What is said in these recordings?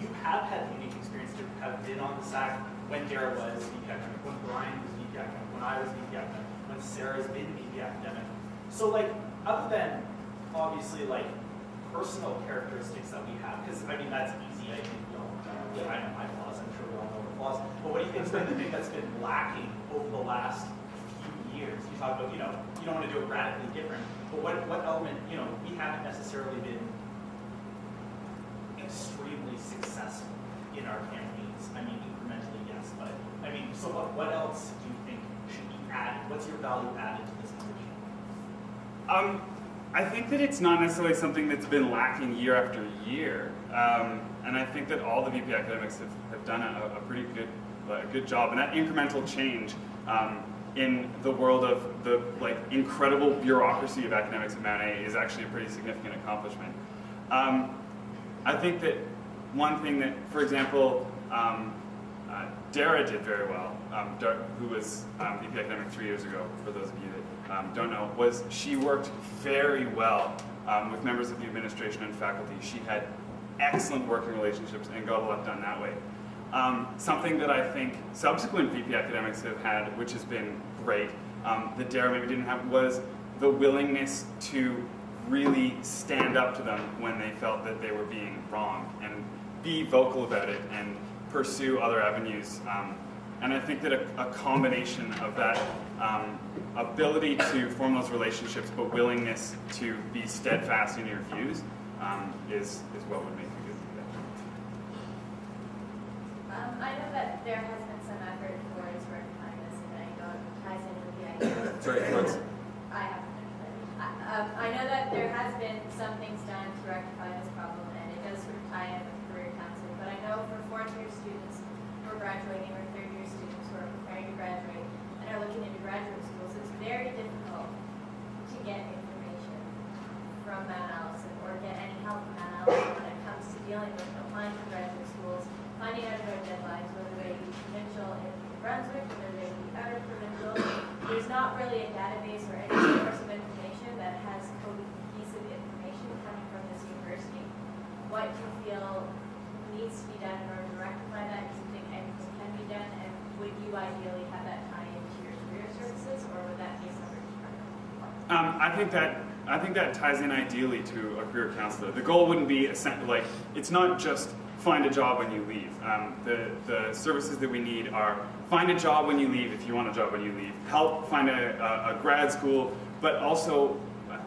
you have had the unique experience to have been on the SAC when Dara was VP Academic, when Brian was VP Academic, when I was VP Academic, when Sarah's been VP Academic. So like, other than obviously like personal characteristics that we have, because I mean that's easy, I think we all know. I know my flaws, I'm sure we all know the flaws. But what do you think's been the thing that's been lacking over the last few years? You talk about, you know, you don't want to do it radically different, but what element, you know, we haven't necessarily been extremely successful in our campaigns. I mean, incrementally, yes, but I mean, so what else do you think should be added? What's your value added to this position? I think that it's not necessarily something that's been lacking year after year, and I think that all the VP academics have done a pretty good job, and that incremental change in the world of the like incredible bureaucracy of academics at Mount A is actually a pretty significant accomplishment. I think that one thing that, for example, Dara did very well, who was VP Academic 3 years ago, for those of you that don't know, was she worked very well with members of the administration and faculty. She had excellent working relationships and got a lot done that way. Something that I think subsequent VP academics have had, which has been great, that Dara maybe didn't have, was the willingness to really stand up to them when they felt that they were being wrong and be vocal about it and pursue other avenues. And I think that a combination of that ability to form those relationships but willingness to be steadfast in your views is what would make a good leader. I know that there has been some effort towards rectifying this, and I know it ties in with the idea. Sorry, towards? I know that there has been some things done to rectify this problem, and it does sort of tie in with career counseling. But I know for fourth-year students who are graduating, or third-year students who are preparing to graduate and are looking into graduate schools, it's very difficult to get information from Mount Allison or get any help from Mount Allison when it comes to dealing with applying for graduate schools, finding out about deadlines, whether they be provincial in New Brunswick, whether they be out of provincial. There's not really a database or any source of information that has cohesive information coming from this university. What do you feel needs to be done in order to rectify that? Do you think anything can be done? And would you ideally have that tie into your career services, or would that be a separate department? I think that ties in ideally to a career counselor. The goal wouldn't be like, it's not just find a job when you leave. The services that we need are find a job when you leave if you want a job when you leave, help find a grad school, but also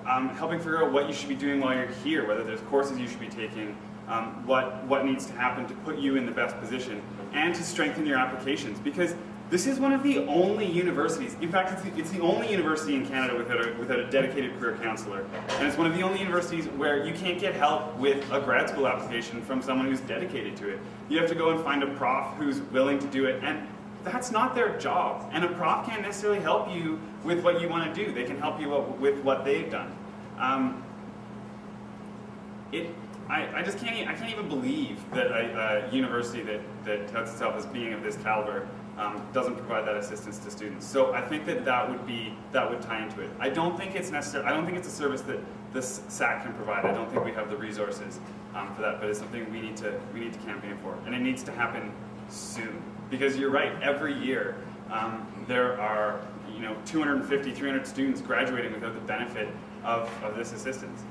helping figure out what you should be doing while you're here, whether there's courses you should be taking, what needs to happen to put you in the best position, and to strengthen your applications, because this is one of the only universities, in fact it's the only university in Canada without a dedicated career counselor, and it's one of the only universities where you can't get help with a grad school application from someone who's dedicated to it. You have to go and find a prof who's willing to do it, and that's not their job. And a prof can't necessarily help you with what you want to do. They can help you with what they've done. I just can't even believe that a university that touts itself as being of this caliber doesn't provide that assistance to students. So I think that would tie into it. I don't think it's necessary. I don't think it's a service that the SAC can provide. I don't think we have the resources for that. But it's something we need to campaign for, and it needs to happen soon. Because you're right. Every year there are 250, 300 students graduating without the benefit of this assistance.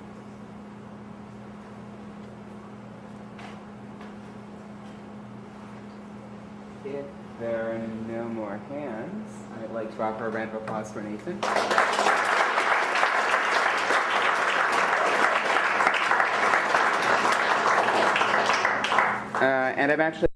If there are no more hands, I'd like to offer a round of applause for Nathan. And I'm actually